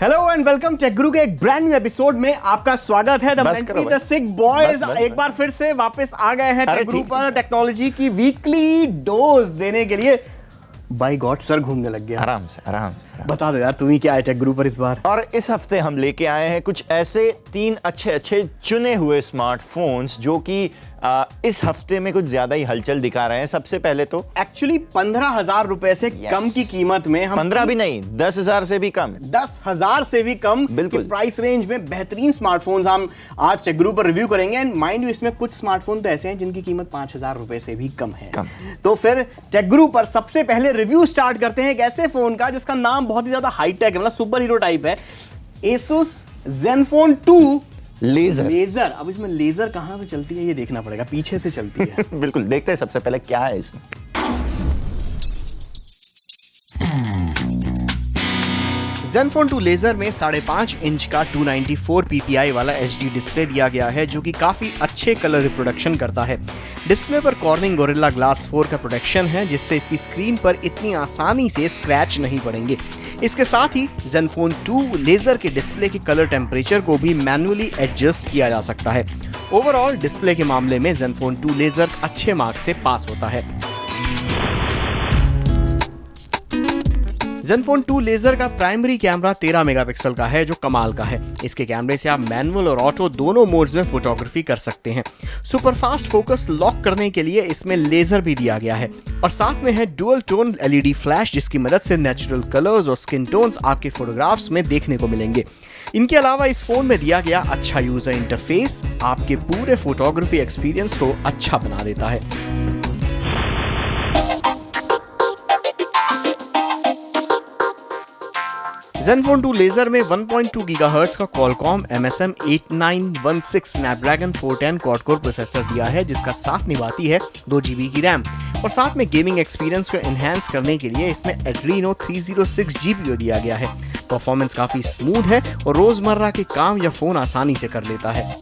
Hello and welcome take गुरु के एक brand new episode में आपका स्वागत है। द सिक बॉयज एक बार फिर से वापस आ गए हैं टेक गुरु पर टेक्नोलॉजी की वीकली डोज देने के लिए। बाय गॉड सर घूमने लग गया। आराम से बता दो यार तुम्हें क्या है टेक गुरु पर इस बार। और इस हफ्ते हम लेके आए हैं कुछ ऐसे 3 अच्छे चुने हुए स्मार्टफोन्स जो कि इस हफ्ते में कुछ ज्यादा ही हलचल दिखा रहे हैं। सबसे पहले तो एक्चुअली 15,000 रुपए से कम की कीमत में हम 15 भी नहीं 10,000 से भी कम 10,000 से भी कम बिल्कुल प्राइस रेंज में बेहतरीन स्मार्टफोन्स हम आज टेक गुरु पर रिव्यू करेंगे। एंड माइंड यू इसमें कुछ स्मार्टफोन तो ऐसे हैं जिनकी कीमत 5,000 रुपए से भी कम है। तो फिर टेक गुरु पर सबसे पहले रिव्यू स्टार्ट करते हैं एक ऐसे फोन का जिसका नाम बहुत ही ज्यादा हाईटेक है, मतलब सुपर हीरो टाइप है। Asus Zenfone 2 laser. अब इसमें लेजर कहां से चलती है ये देखना पड़ेगा, पीछे से चलती है। बिल्कुल देखते हैं सबसे पहले क्या है इसमें। Zenfone 2 लेजर में 5.5 इंच का 294 ppi वाला HD डिस्प्ले दिया गया है जो कि काफी अच्छे कलर रिप्रोडक्शन करता है। डिस्प्ले पर कॉर्निंग गोरिल्ला ग्लास 4 का प्रोटेक्शन है जिससे इसकी स्क्रीन पर इतनी आसानी से स्क्रैच नहीं पड़ेंगे। इसके साथ ही Zenfone 2 लेजर के डिस्प्ले के कलर टेम्परेचर को भी मैन्युअली एडजस्ट किया जा सकता है। ओवरऑल डिस्प्ले के मामले में Zenfone 2 लेजर अच्छे मार्क से पास होता है। Zenfone 2 लेजर का प्राइमरी कैमरा 13 मेगापिक्सल का है जो कमाल का है। इसके कैमरे से आप मैनुअल और ऑटो दोनों मोड्स में फोटोग्राफी कर सकते हैं। सुपर फास्ट फोकस लॉक करने के लिए इसमें लेजर भी दिया गया है और साथ में है डुअल टोन LED फ्लैश जिसकी मदद से नेचुरल कलर्स और स्किन टोन्स आपके फोटोग्राफ्स में देखने को मिलेंगे। इनके अलावा इस फोन में दिया गया अच्छा यूजर इंटरफेस आपके पूरे फोटोग्राफी एक्सपीरियंस को अच्छा बना देता है। Zenfone 2 लेजर में 1.2 गीगाहर्ट्ज का Qualcomm MSM 8916 Snapdragon 410 quad core processor दिया है जिसका साथ निभाती है 2 GB की रैम और साथ में गेमिंग एक्सपीरियंस को एनहांस करने के लिए इसमें Adreno 306 GPU दिया गया है। परफॉर्मेंस काफी स्मूथ है और रोजमर्रा के काम या फोन आसानी से कर लेता है।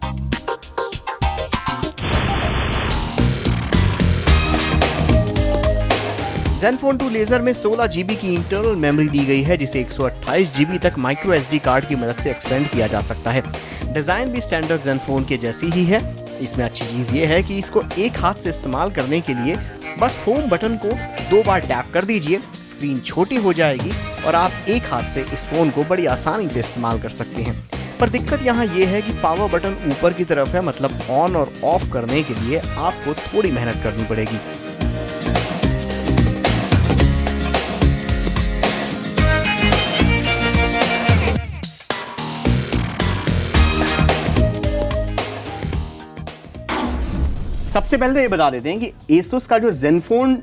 Zenfone 2 लेजर में 16 GB की इंटरनल मेमोरी दी गई है जिसे 128 GB तक माइक्रो SD कार्ड की मदद से एक्सपेंड किया जा सकता है। डिजाइन भी स्टैंडर्ड Zenfone के जैसी ही है। इसमें अच्छी चीज ये है कि इसको एक हाथ से इस्तेमाल करने के लिए बस होम बटन को 2 बार टैप कर दीजिए, स्क्रीन छोटी हो जाएगी और आप एक हाथ से इस फोन को बड़ी आसानी से इस्तेमाल कर सकते हैं। पर दिक्कत यहाँ ये है कि पावर बटन ऊपर की तरफ है, मतलब ऑन और ऑफ करने के लिए आपको थोड़ी मेहनत करनी पड़ेगी। सबसे पहले तो ये बता देते हैं कि Asus का जो Zenfone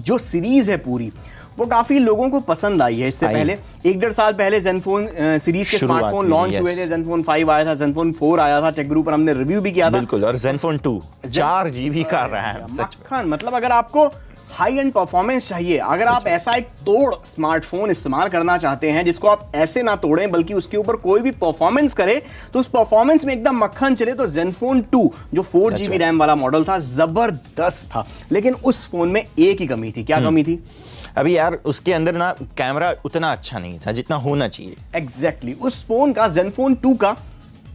जो सीरीज है पूरी वो काफी लोगों को पसंद आई है। इससे पहले 1-1.5 साल पहले Zenfone सीरीज के स्मार्टफोन लॉन्च हुए थे। Zenfone 5 आया था, Zenfone 4 आया था, टेक गुरु पर हमने रिव्यू भी किया था। बिल्कुल। और Zenfone 2 4 GB का रैम, सच में मतलब अगर आपको हाई एंड परफॉर्मेंस चाहिए, अगर आप ऐसा एक तोड़ स्मार्टफोन इस्तेमाल करना चाहते हैं जिसको आप ऐसे ना तोड़ें बल्कि उसके ऊपर कोई भी परफॉर्मेंस करे तो उस परफॉर्मेंस में एकदम मक्खन चले, तो Zenfone 2 जो 4 GB रैम वाला मॉडल था जबरदस्त था। लेकिन उस फोन में एक ही कमी थी। क्या कमी थी? अभी यार उसके अंदर ना कैमरा उतना अच्छा नहीं था जितना होना चाहिए। एग्जैक्टली उस फोन का Zenfone 2 का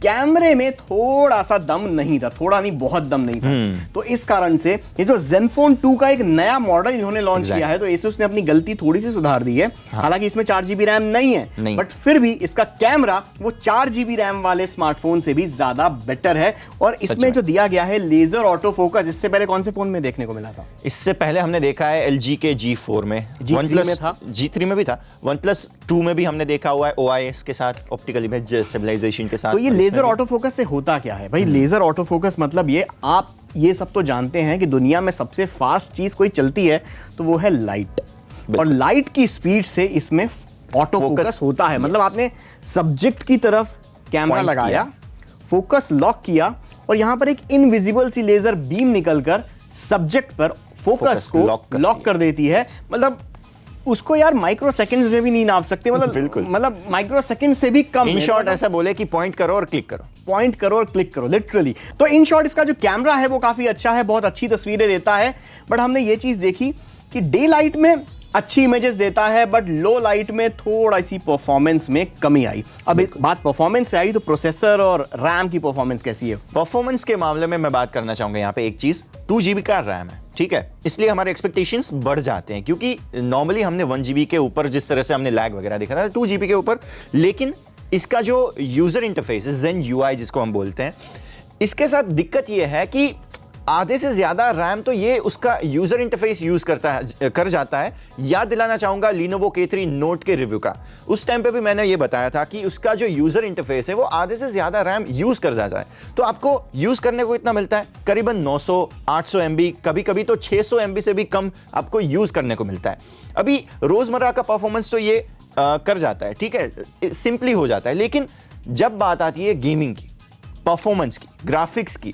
कैमरे में थोड़ा सा दम नहीं था, थोड़ा नहीं बहुत दम नहीं था। तो इस कारण से ये जो Zenfone 2 का एक नया मॉडल इन्होंने लॉन्च किया है तो Asus ने अपनी गलती थोड़ी सी सुधार दी है। हालांकि इसमें 4 GB रैम नहीं है बट फिर भी इसका कैमरा वो 4 GB रैम वाले स्मार्टफोन से भी ज्यादा बेटर है। और इसमें जो दिया गया है लेजर ऑटो फोकस, इससे पहले कौन से फोन में देखने को मिला था? इससे पहले हमने देखा है LG के G4 में, G3 में था, G3 में भी था, OnePlus 2 में भी हमने देखा हुआ है OIS के साथ, ऑप्टिकल इमेज स्टेबलाइजेशन के साथ। तो ये लेजर ऑटो फोकस से होता क्या है भाई? लेजर ऑटो फोकस मतलब ये आप ये सब तो जानते हैं कि दुनिया में सबसे फास्ट चीज कोई चलती है तो वो है लाइट, और लाइट की स्पीड से इसमें ऑटो फोकस होता है। मतलब आपने सब्जेक्ट की तरफ कैमरा लगाया, फोकस लॉक किया और यहां पर एक इनविजिबल सी लेजर बीम निकलकर सब्जेक्ट पर फोकस को लॉक कर देती है। मतलब उसको यार माइक्रो सेकंड्स में भी नहीं नाप सकते, मतलब माइक्रो सेकंड से भी कम। इन शॉर्ट ऐसा बोले कि पॉइंट करो और क्लिक करो, पॉइंट करो और क्लिक करो लिटरली। तो इन शॉर्ट इसका जो कैमरा है वो काफी अच्छा है, बहुत अच्छी तस्वीरें देता है। बट हमने ये चीज देखी कि डे लाइट में अच्छी इमेजेस देता है, बट लो लाइट में थोड़ा सी परफॉर्मेंस में कमी आई। अब एक बात परफॉर्मेंस से आई तो प्रोसेसर और रैम की परफॉर्मेंस कैसी है? परफॉर्मेंस के मामले में मैं बात करना चाहूंगा यहाँ पे एक चीज, 2 GB का रैम है, ठीक है, इसलिए हमारे एक्सपेक्टेशंस बढ़ जाते हैं, क्योंकि नॉर्मली हमने 1 GB के ऊपर जिस तरह से हमने लैग वगैरह देखा था 2 GB के ऊपर, लेकिन इसका जो यूजर इंटरफेस है Zen UI जिसको हम बोलते हैं, इसके साथ दिक्कत यह है कि आधे से ज्यादा रैम तो ये उसका यूजर इंटरफेस यूज कर जाता है। याद दिलाना चाहूंगा Lenovo K3 Note के रिव्यू का, उस टाइम पे भी मैंने ये बताया था कि उसका जो यूजर इंटरफेस है वो आधे से ज्यादा रैम यूज कर जाता है, तो आपको यूज करने को इतना मिलता है करीबन 900 800 MB, कभी कभी तो 600 MB से भी कम आपको यूज करने को मिलता है। अभी रोजमर्रा का परफॉर्मेंस तो ये कर जाता है, ठीक है, सिंपली हो जाता है, लेकिन जब बात आती है गेमिंग की, परफॉर्मेंस की, ग्राफिक्स की,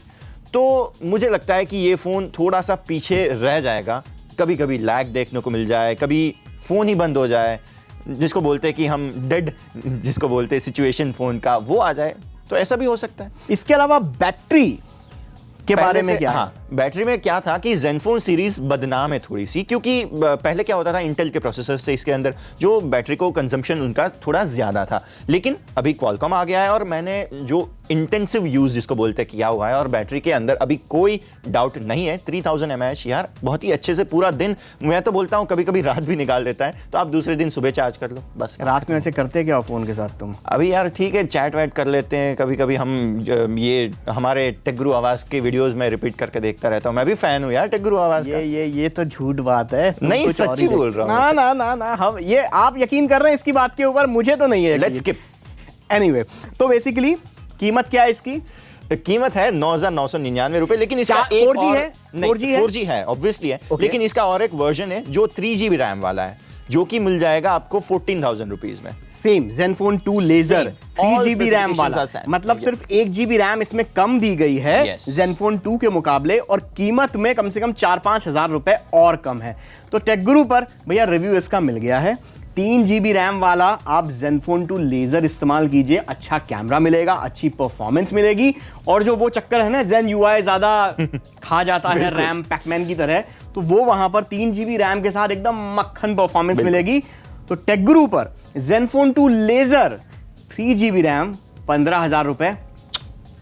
तो मुझे लगता है कि ये फ़ोन थोड़ा सा पीछे रह जाएगा। कभी कभी लैग देखने को मिल जाए, कभी फ़ोन ही बंद हो जाए, जिसको बोलते हैं कि हम डेड जिसको बोलते हैं सिचुएशन फ़ोन का, वो आ जाए, तो ऐसा भी हो सकता है। इसके अलावा बैटरी के बारे में क्या? हाँ, बैटरी में क्या था कि Zenfone सीरीज बदनाम है थोड़ी सी, क्योंकि पहले क्या होता था, इंटेल के प्रोसेसर्स थे इसके अंदर, जो बैटरी को कंजम्पशन उनका थोड़ा ज्यादा था, लेकिन अभी क्वालकॉम आ गया है और मैंने जो इंटेंसिव यूज जिसको बोलते हैं किया हुआ है, और बैटरी के अंदर अभी कोई डाउट नहीं है। 3000 mAh यार बहुत ही अच्छे से पूरा दिन, मैं तो बोलता हूँ कभी कभी रात भी निकाल देता है, तो आप दूसरे दिन सुबह चार्ज कर लो बस। रात में ऐसे करते क्या फोन के साथ तुम? अभी यार ठीक है, चैट वैट कर लेते हैं, कभी कभी हम ये हमारे टेकगुरु आवाज के वीडियोस में रिपीट करके देखता रहता हूँ, मैं भी फैन हूँ यार टेकगुरु आवाज का। ये तो झूठ बात है, नहीं सच्ची बोल रहा हूँ। ना हम ये आप यकीन कर रहे हैं इसकी बात के ऊपर, मुझे तो नहीं है। Let's skip. एनीवे, तो बेसिकली कीमत क्या है इसकी? कीमत है 9,999 रुपए, लेकिन इसका एक 4G है? 4G है ऑब्वियसली है, लेकिन इसका और एक वर्जन है जो 3 GB रैम वाला है, जो कि मिल जाएगा आपको 14,000 रुपीज में। Same Zenfone 2 laser 3 GB RAM वाला, मतलब सिर्फ 1 GB रैम इसमें कम दी गई है Zenfone 2 के मुकाबले, और कीमत में कम से कम 4-5 हजार रुपए और कम है। तो टेकगुरु पर भैया रिव्यू इसका मिल गया है। 3 GB रैम वाला आप Zenfone 2 लेजर इस्तेमाल कीजिए, अच्छा कैमरा मिलेगा, अच्छी परफॉर्मेंस मिलेगी, और जो वो चक्कर है ना Zen UI ज्यादा खा जाता है रैम पैकमैन की तरह, तो वो वहां पर 3 GB रैम के साथ एकदम मक्खन परफॉर्मेंस मिलेगी। तो टेकगुरु पर Zenfone 2 लेजर 3 GB रैम 15,000 रुपए,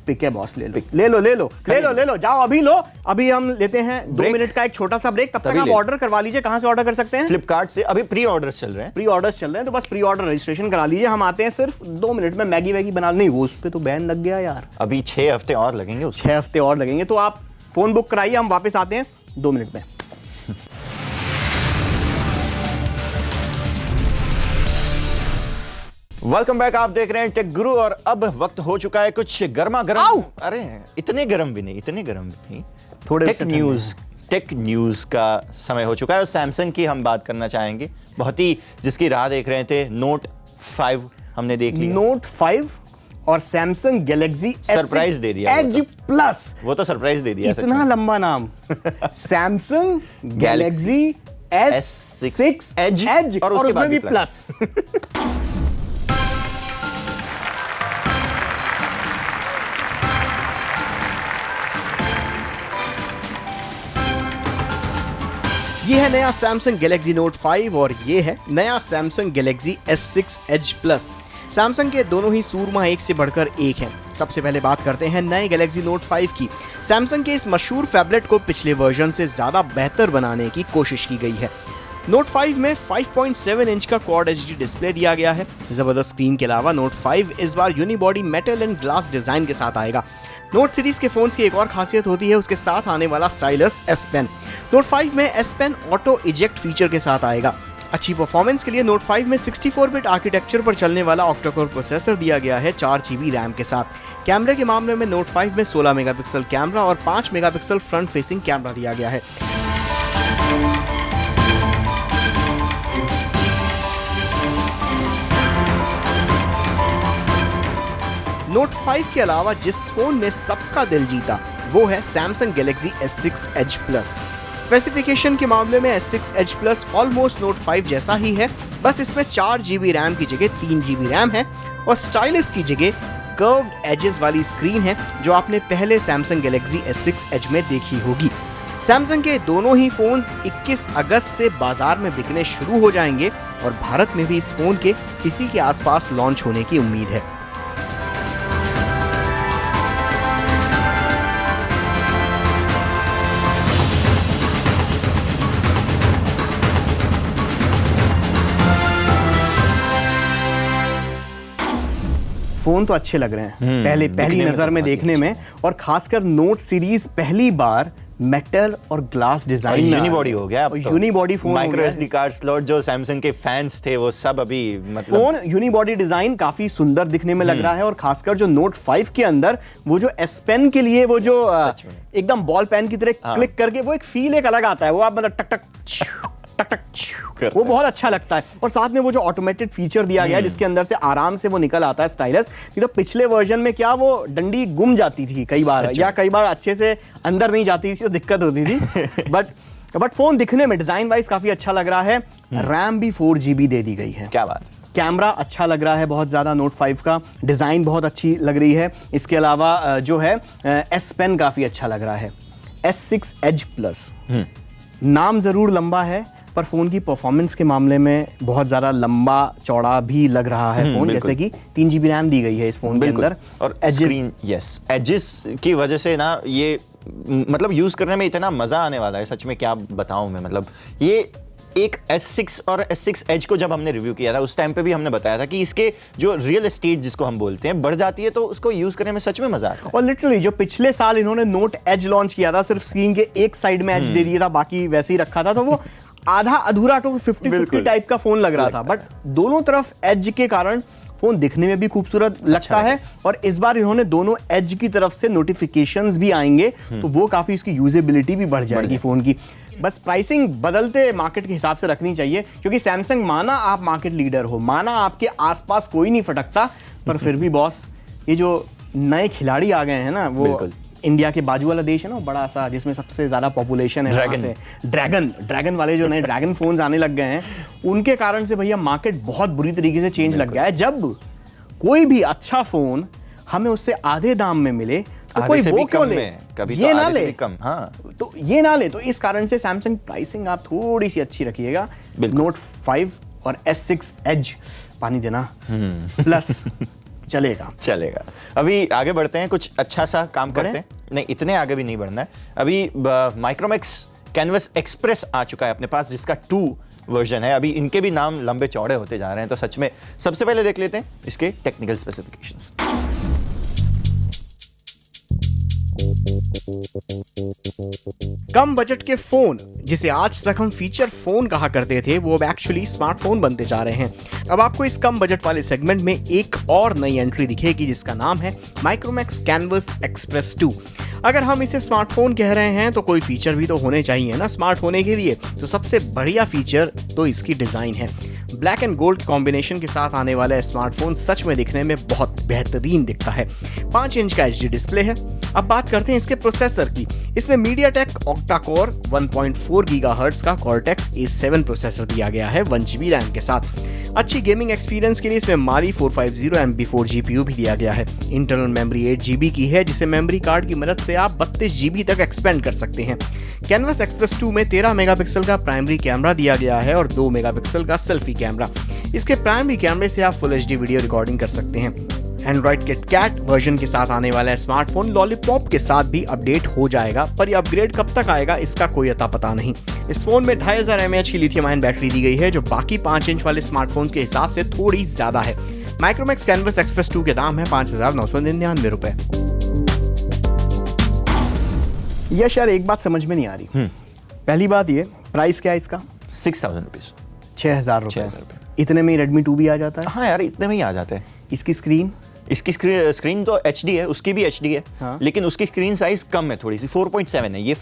पिक है बॉस, ले लो, जाओ अभी लो। अभी हम लेते हैं 2 मिनट का एक छोटा सा ब्रेक, तब तक आप ऑर्डर करवा लीजिए। कहां से ऑर्डर कर सकते हैं? फ्लिपकार्ट से। अभी प्री ऑर्डर्स चल रहे हैं, तो बस प्री ऑर्डर रजिस्ट्रेशन करा लीजिए। हम आते हैं सिर्फ 2 मिनट में। मैगी वैगी बना, नहीं वो उस पे तो बैन लग गया यार, अभी 6 हफ्ते और लगेंगे, 6 हफ्ते और लगेंगे। तो आप फोन बुक कराइए, हम वापस आते हैं 2 मिनट में। वेलकम बैक, आप देख रहे हैं टेक गुरु, और अब वक्त हो चुका है कुछ गर्मा गर्म, अरे इतने गर्म भी नहीं, थोड़े टेक न्यूज का समय हो चुका है। और सैमसंग की हम बात करना चाहेंगे, बहुत ही जिसकी राह देख रहे थे। नोट 5 हमने देख लिया, नोट 5 और सैमसंग गैलेक्सी सरप्राइज दे दिया, एज प्लस, वो तो सरप्राइज दे दिया, इतना लंबा नाम सैमसंग गैलेक्सी S6 एज और उसके बाद भी प्लस। ये है नया Samsung Galaxy Note 5 और ये है नया Samsung Galaxy S6 Edge Plus। Samsung के दोनों ही सूरमा एक से बढ़कर एक हैं। सबसे पहले बात करते हैं नए Galaxy Note 5 की। Samsung के इस मशहूर फैबलेट को पिछले वर्जन से ज्यादा बेहतर बनाने की कोशिश की गई है। Note 5 में 5.7 इंच का Quad HD डिस्प्ले दिया गया है। जबरदस्त स्क्रीन के अलावा Note 5 इस बार unibody metal and glass design के साथ आएगा। नोट सीरीज के फोन्स की एक और खासियत होती है उसके साथ आने वाला स्टाइलस S Pen। नोट 5 में S Pen auto eject feature के साथ आएगा। अच्छी परफॉर्मेंस के लिए नोट 5 में 64 बिट आर्किटेक्चर पर चलने वाला ऑक्टा-कोर प्रोसेसर दिया गया है 4 GB रैम के साथ। कैमरे के मामले में नोट 5 में 16 मेगापिक्सल कैमरा और 5 मेगापिक्सल फ्रंट फेसिंग कैमरा दिया गया है। नोट 5 के अलावा जिस फोन ने सबका दिल जीता वो है Samsung Galaxy S6 Edge Plus। Specification के मामले में S6 Edge Plus almost note 5 जैसा ही है, बस इसमें 4 GB रैम की जगह 3 GB रैम है और स्टाइलिस की जगह कर्व्ड एजेस वाली स्क्रीन है जो आपने पहले Samsung Galaxy S6 Edge में देखी होगी। सैमसंग के दोनों ही फोन्स 21 अगस्त से बाजार में बिकने शुरू हो जाएंगे और भारत में भी इस फोन के इसी के आसपास लॉन्च होने की उम्मीद है। फोन तो अच्छे लग रहे हैं पहली नजर में देखने में, और खासकर नोट सीरीज पहली बार मेटल और ग्लास डिजाइन में यूनिबॉडी हो गया, अब तो unibody phone micro SD card slot जो सैमसंग के फैंस थे वो सब अभी मतलब फोन यूनिबॉडी डिजाइन काफी सुंदर दिखने में लग रहा है, और खासकर जो नोट 5 के अंदर वो जो एस पेन के लिए वो जो एकदम बॉल पेन की तरह क्लिक करके वो एक फील एक अलग आता है, वो आप मतलब टक टक वो बहुत अच्छा लगता है। और साथ में वो जो ऑटोमेटेड फीचर दिया गया है जिसके अंदर से आराम से वो निकल आता है स्टाइलस, नहीं तो पिछले वर्जन में क्या वो डंडी गुम जाती थी कई बार, या कई बार अच्छे से अंदर नहीं जाती थी तो दिक्कत होती थी। बट फोन दिखने में डिजाइन वाइज काफी अच्छा लग रहा है। रैम भी 4GB दे दी गई है। क्या बात। कैमरा अच्छा लग रहा है बहुत ज़्यादा नोट 5 का, डिज़ाइन बहुत अच्छी लग रही है। इसके अलावा जो है एस पेन काफ़ी अच्छा लग रहा है। S6 Edge Plus नाम ज़रूर लंबा है पर फ़ोन की परफॉर्मेंस के मामले में बहुत ज़्यादा लंबा चौड़ा भी लग रहा है फ़ोन, जैसे कि 3GB रैम दी गई है इस फ़ोन के अंदर। और स्क्रीन एजेस की वजह से ना ये मतलब यूज़ करने में इतना मज़ा आने वाला है, सच में क्या बताऊँ मैं। मतलब ये एक S6 और S6 Edge को जब हमने रिव्यू किया था उस टाइम पे भी हमने बताया था कि इसके जो रियल एस्टेट जिसको हम बोलते हैं बढ़ जाती है, तो उसको यूज करने में सच में मजा आता है। और लिटरली जो पिछले साल इन्होंने नोट एज लॉन्च किया था, सिर्फ स्क्रीन के एक साइड में एज दे दिया था, बाकी वैसे ही रखा था, तो वो आधा अधूरा तो 50-50 टाइप का फोन लग रहा था। बट दोनों तरफ एज के कारण फोन दिखने में भी खूबसूरत लगता है। और इस बार इन्होंने दोनों एज की तरफ से नोटिफिकेशंस भी आएंगे, तो वो काफी इसकी यूजेबिलिटी भी बढ़ जाएगी फोन की। बस प्राइसिंग बदलते मार्केट के हिसाब से रखनी चाहिए, क्योंकि सैमसंग माना आप मार्केट लीडर हो, माना आपके आसपास कोई नहीं फटकता, पर फिर भी बॉस ये जो नए खिलाड़ी आ गए हैं ना, वो इंडिया के बाजू वाला देश है ना, बड़ा सा जिसमें सबसे ज्यादा पॉपुलेशन है, ड्रैगन वाले जो नए ड्रैगन फोन्स आने लग गए हैं, उनके कारण से भैया मार्केट बहुत बुरी तरीके से चेंज लग गया है। जब कोई भी अच्छा फोन हमें उससे आधे दाम में मिले तो कोई वो क्यों ले, कभी ये तो ना ले, कम, हाँ। तो ये ना ले। तो इस कारण से सैमसंग प्राइसिंग आप थोड़ी सी अच्छी रखिएगा। नोट 5 और S6 Edge पानी देना प्लस चलेगा। अभी आगे बढ़ते हैं, कुछ अच्छा सा काम करते हैं। नहीं, इतने आगे भी नहीं बढ़ना है। अभी माइक्रोमैक्स कैनवस एक्सप्रेस आ चुका है अपने पास, जिसका 2 वर्जन है। अभी इनके भी नाम लंबे चौड़े होते जा रहे हैं, तो सच में सबसे पहले देख लेते हैं इसके टेक्निकल स्पेसिफिकेशंस। कम बजट के फोन, जिसे आज तक हम फीचर फोन कहा करते थे, वो अब एक्चुअली स्मार्टफोन बनते जा रहे हैं। अब आपको इस कम बजट वाले सेगमेंट में एक और नई एंट्री दिखेगी, जिसका नाम है माइक्रोमैक्स कैनवस एक्सप्रेस 2। अगर हम इसे स्मार्टफोन कह रहे हैं तो कोई फीचर भी तो होने चाहिए ना स्मार्ट होने के लिए। तो सबसे बढ़िया फीचर तो इसकी डिजाइन है। ब्लैक एंड गोल्ड कॉम्बिनेशन के साथ आने वाला स्मार्टफोन सच में दिखने में बहुत बेहतरीन दिखता है। 5 इंच का HD डिस्प्ले है। अब बात करते हैं इसके प्रोसेसर की। इसमें MediaTek ऑक्टा-कोर 1.4 गीगाहर्ट्ज का Cortex A7 प्रोसेसर दिया गया है 1GB रैम के साथ। अच्छी गेमिंग एक्सपीरियंस के लिए इसमें Mali 450 MP4 GPU भी दिया गया है। इंटरनल मेमोरी 8GB की है, जिसे मेमोरी कार्ड की मदद से आप 32GB तक एक्सपेंड कर सकते हैं। कैनवस एक्सप्रेस 2 में 13 मेगापिक्सल का प्राइमरी कैमरा दिया गया है और 2 मेगापिक्सल का सेल्फी कैमरा। इसके प्राइमरी कैमरे से आप फुल HD वीडियो रिकॉर्डिंग कर सकते हैं। एंड्रॉइड KitKat वर्जन के साथ आने वाला स्मार्टफोन लॉलीपॉप के साथ भी अपडेट हो जाएगा, पर यह अपग्रेड कब तक आएगा इसका कोई अता पता नहीं। इस फोन में 2500 mAh की लिथियम आयन बैटरी दी गई है, जो बाकी 5 इंच वाले स्मार्टफोन के हिसाब से थोड़ी ज्यादा है। माइक्रोमैक्स कैनवस एक्सप्रेस 2 के दाम है 5,999 रुपए। यह शायद एक बात समझ में नहीं आ रही। पहली बात ये, प्राइस क्या है इसका? 6,000 रुपीज, 6,000 रुपए। इतने में Redmi 2 भी आ जाता है? हाँ यार, इतने में ही आ जाता है। इसकी स्क्रीन स्क्रीन तो HD है, उसकी भी HD है। हाँ। लेकिन उसकी स्क्रीन साइज कम है थोड़ी सी, 4.7 है, ये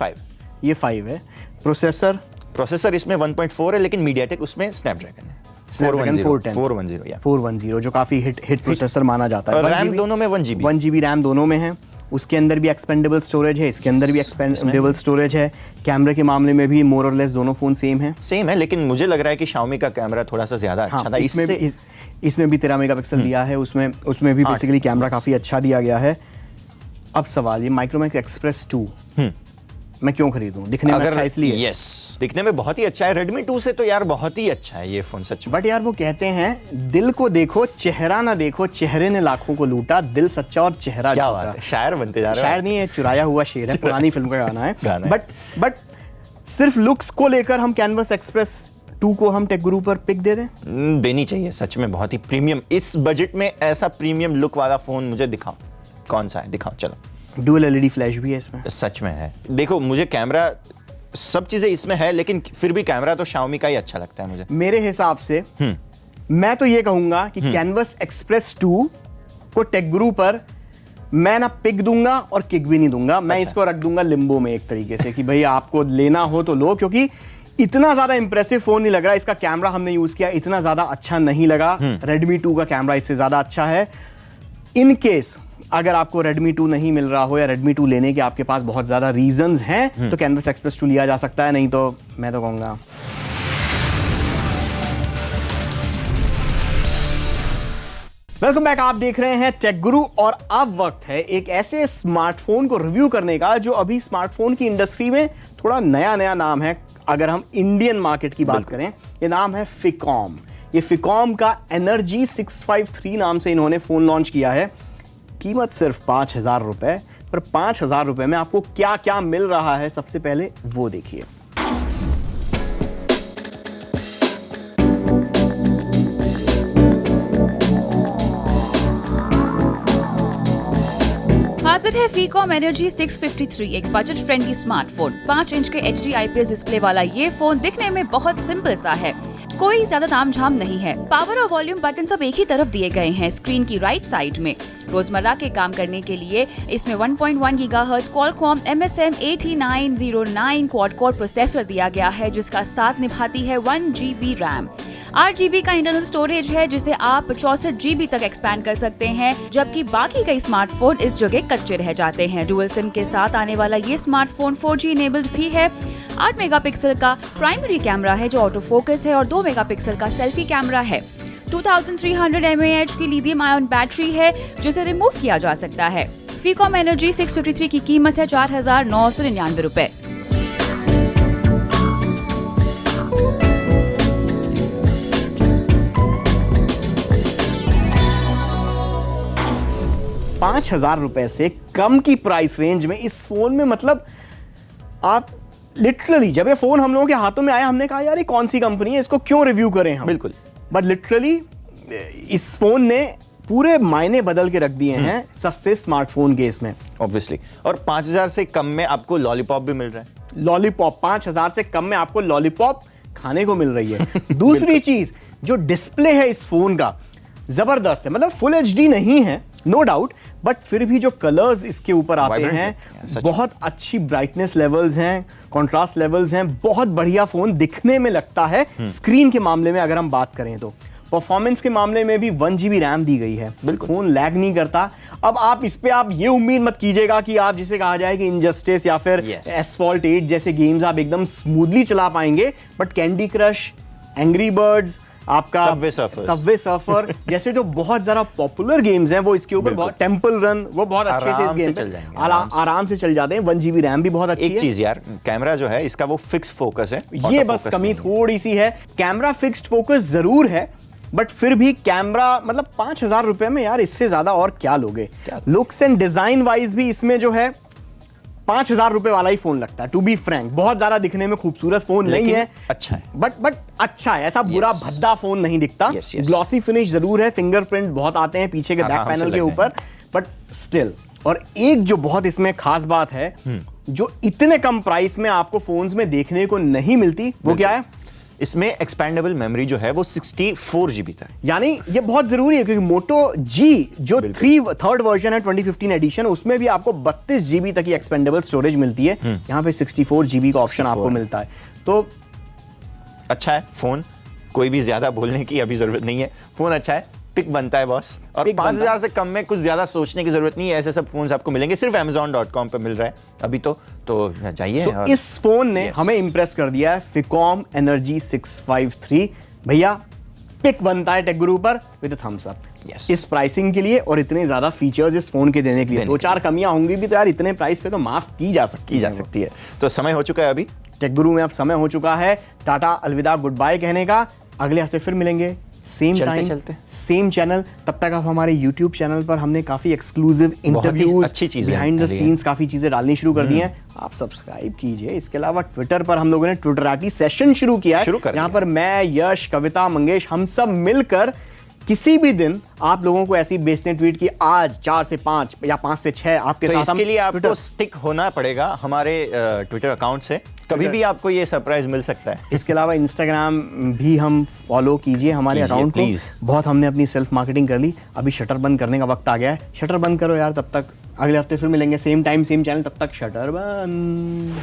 5 है। प्रोसेसर इसमें 1.4 है, लेकिन MediaTek उसमें स्नैपड्रैगन है 410 जो काफी हिट प्रोसेसर माना जाता है। और रैम दोनों में 1GB रैम दोनों में है। उसके अंदर भी एक्सपेंडेबल स्टोरेज है, इसके अंदर भी एक्सपेंडेबल स्टोरेज है। कैमरे के मामले में भी मोर और लेस दोनों फोन सेम है, लेकिन मुझे लग रहा है कि Xiaomi का कैमरा थोड़ा सा ज्यादा अच्छा था। इसमें भी 13 मेगापिक्सल दिया है, उसमें भी बेसिकली कैमरा काफी अच्छा दिया गया है। अब सवाल ये माइक्रोमैक्स एक्सप्रेस 2 मैं क्यों खरीदूं? दिखने में अच्छा इसलिए। यस, दिखने में बहुत ही अच्छा है। Redmi 2 से तो यार बहुत ही अच्छा है ये फोन सच में। बट यार वो कहते हैं दिल को देखो चेहरा ना देखो, चेहरे ने लाखों को लूटा, दिल सच्चा और चेहरा क्या झूठा। बात है, शायर बनते जा रहे हो। शायर नहीं है, चुराया हुआ शेर है, पुरानी फिल्म का गाना है। गाना है। बट सिर्फ लुक्स को लेकर हम कैनवस एक्सप्रेस 2 को हम टेक गुरु पर पिक दे दें? देनी चाहिए सच में, बहुत ही प्रीमियम। इस बजट में ऐसा प्रीमियम लुक वाला फोन मुझे दिखाओ, कौन सा है दिखाओ। चलो, डुअल एलईडी फ्लैश भी है इसमें। सच में है। देखो मुझे कैमरा सब चीजें इसमें है, लेकिन फिर भी कैमरा तो Xiaomi का ही अच्छा लगता है मुझे। मेरे हिसाब से मैं तो ये कहूंगा कि कैनवस एक्सप्रेस 2 को टेक गुरु पर मैं ना पिक दूंगा और किक भी नहीं दूंगा। मैं इसको रख दूंगा लिम्बो में एक तरीके से कि भाई आपको लेना हो तो लो, क्योंकि इतना ज्यादा इंप्रेसिव फोन नहीं लग रहा। इसका कैमरा हमने यूज किया, इतना ज्यादा अच्छा नहीं लगा। Redmi 2 का कैमरा इससे ज्यादा अच्छा है। इन केस अगर आपको Redmi 2 नहीं मिल रहा हो या Redmi 2 लेने के आपके पास बहुत ज्यादा रीजंस हैं, तो कैनवस एक्सप्रेस 2 लिया जा सकता है। नहीं तो मैं तो कहूंगा वेलकम बैक। आप देख रहे हैं टेक गुरु और अब वक्त है एक ऐसे स्मार्टफोन को रिव्यू करने का जो अभी स्मार्टफोन की इंडस्ट्री में थोड़ा नया नया नाम है। अगर हम इंडियन मार्केट की बात करें, ये नाम है फिकॉम। ये फिकॉम का एनर्जी 653 नाम से इन्होंने फोन लॉन्च किया है। कीमत सिर्फ 5,000 रुपए, पर 5,000 रुपए में आपको क्या क्या मिल रहा है सबसे पहले वो देखिए। हाजिर है फीकॉम एनर्जी 653, एक बजट फ्रेंडली स्मार्टफोन। 5 इंच के HD IPS डिस्प्ले वाला ये फोन दिखने में बहुत सिंपल सा है, कोई ज्यादा तामझाम नहीं है। पावर और वॉल्यूम बटन सब एक ही तरफ दिए गए हैं स्क्रीन की राइट साइड में। रोजमर्रा के काम करने के लिए इसमें 1.1 gigahertz Qualcomm MSM 8909 quad core processor दिया गया है, जिसका साथ निभाती है 1 GB रैम। 8 GB का इंटरनल स्टोरेज है, जिसे आप 64 GB तक एक्सपैंड कर सकते हैं, जबकि बाकी कई स्मार्टफोन इस जगह कच्चे रह जाते हैं। डुअल सिम के साथ आने वाला ये स्मार्टफोन 4G इनेबल्ड भी है। 8 मेगापिक्सल का प्राइमरी कैमरा है जो ऑटो फोकस है और 2 मेगापिक्सल का सेल्फी कैमरा है। 2300 mAh की लिथियम आयन बैटरी है जिसे रिमूव किया जा सकता है। फीकॉम एनर्जी 653 की कीमत है 4,999 रुपए। ₹5,000 से कम की प्राइस रेंज में इस फोन में, मतलब आप लिटरली जब ये फोन हम लोगों के हाथों में आया हमने कहा यार ये कौन सी कंपनी है, इसको क्यों रिव्यू करें हम। बिल्कुल। बट लिटरली इस फोन ने पूरे मायने बदल के रख दिए हैं सस्ते स्मार्टफोन के इसमें। ऑब्वियसली। और 5,000 से कम में आपको लॉलीपॉप भी मिल रहा है। लॉलीपॉप 5,000 से कम में आपको लॉलीपॉप खाने को मिल रही है। दूसरी चीज, जो डिस्प्ले है इस फोन का जबरदस्त है, मतलब फुल HD नहीं है नो डाउट, बट फिर भी जो कलर्स इसके ऊपर आते हैं बहुत अच्छी ब्राइटनेस लेवल्स हैं, कंट्रास्ट लेवल्स हैं, बहुत बढ़िया फोन दिखने में लगता है। स्क्रीन के मामले में अगर हम बात करें तो परफॉर्मेंस के मामले में भी 1 GB रैम दी गई है, फोन लैग नहीं करता। अब आप इस पे आप ये उम्मीद मत कीजिएगा कि आप जिसे कहा जाए कि इनजस्टिस या फिर एसफॉल्ट 8 जैसे गेम्स आप एकदम स्मूथली चला पाएंगे, but candy crush, angry birds, आपका सबवे सर्फर जैसे जो बहुत ज्यादा पॉपुलर गेम्स हैं वो इसके ऊपर, बहुत टेंपल रन वो बहुत अच्छे से इस गेम पे आराम से चल जाते हैं। 1 GB रैम भी बहुत अच्छी है। एक चीज यार, कैमरा जो है इसका वो फिक्स फोकस है, ये बस कमी थोड़ी सी है। कैमरा फिक्स्ड फोकस जरूर है, बट फिर भी कैमरा मतलब 5,000 रुपए में यार इससे ज्यादा और क्या लोगे। लुक्स एंड डिजाइन वाइज भी इसमें जो है 5,000 रुपए वाला ही फोन लगता है। टू बी फ्रैंक, बहुत ज्यादा दिखने में खूबसूरत फोन नहीं है, अच्छा है, बट अच्छा है, ऐसा बुरा भद्दा फोन नहीं दिखता। ग्लॉसी फिनिश जरूर है, फिंगरप्रिंट बहुत आते हैं पीछे के बैक पैनल के ऊपर, बट स्टिल। और एक जो बहुत इसमें खास बात है जो इतने कम प्राइस में आपको फोन्स में देखने को नहीं मिलती, वो क्या है? इसमें एक्सपेंडेबल मेमोरी जो है वो 64 GB तक, यानी ये बहुत जरूरी है क्योंकि मोटो G जो थर्ड वर्जन है 2015 एडिशन, उसमें भी आपको 32 GB तक की एक्सपेंडेबल स्टोरेज मिलती है। यहाँ पे 64 GB का ऑप्शन आपको मिलता है, तो अच्छा है फोन। कोई भी ज्यादा बोलने की अभी जरूरत नहीं है, फोन अच्छा है, पिक बनता है बॉस। और 5,000 से कम में कुछ ज्यादा सोचने की जरूरत नहीं है, ऐसे सब फोन आपको मिलेंगे। सिर्फ Amazon.com पे मिल रहा है अभी तो जाइए। इस फोन ने हमें इंप्रेस कर दिया है, फिकॉम एनर्जी 653। भैया पिक बनता है टेक गुरु पर विद थम्स अप। Yes. इस प्राइसिंग के लिए और इतने ज्यादा फीचर्स इस फोन के देने के लिए। देने दो चार कमियां होंगी भी तो यार इतने प्राइस पे तो माफ की जा सकती है। तो समय हो चुका है अभी। टेक गुरु में अब समय हो चुका है टाटा अलविदा गुड बाय कहने का। अगले हफ्ते फिर मिलेंगे, सेम टाइम सेम चैनल। तब तक आप हमारे YouTube चैनल पर हमने काफी एक्सक्लूसिव इंटरव्यूज, अच्छी चीजें, बिहाइंड द सीन्स काफी चीजें डालनी शुरू कर दी हैं। आप सब्सक्राइब कीजिए। इसके अलावा ट्विटर पर हम लोगों ने ट्विटराटी सेशन शुरू किया है, जहां पर मैं, यश, कविता, मंगेश हम सब मिलकर किसी भी दिन आप लोगों को ऐसी बेचते ट्वीट की आज 4 से 5 या 5 से 6 आपके तो साथ। इसके लिए आपको Twitter- स्टिक होना पड़ेगा हमारे ट्विटर अकाउंट से, कभी भी आपको ये सरप्राइज मिल सकता है। इसके अलावा इंस्टाग्राम भी हम फॉलो कीजिए हमारे अकाउंट को। please। बहुत हमने अपनी सेल्फ मार्केटिंग कर ली, अभी शटर बंद करने का वक्त आ गया है। शटर बंद करो यार, तब तक अगले हफ्ते फिर मिलेंगे, सेम टाइम सेम चैनल। तब तक शटर बंद।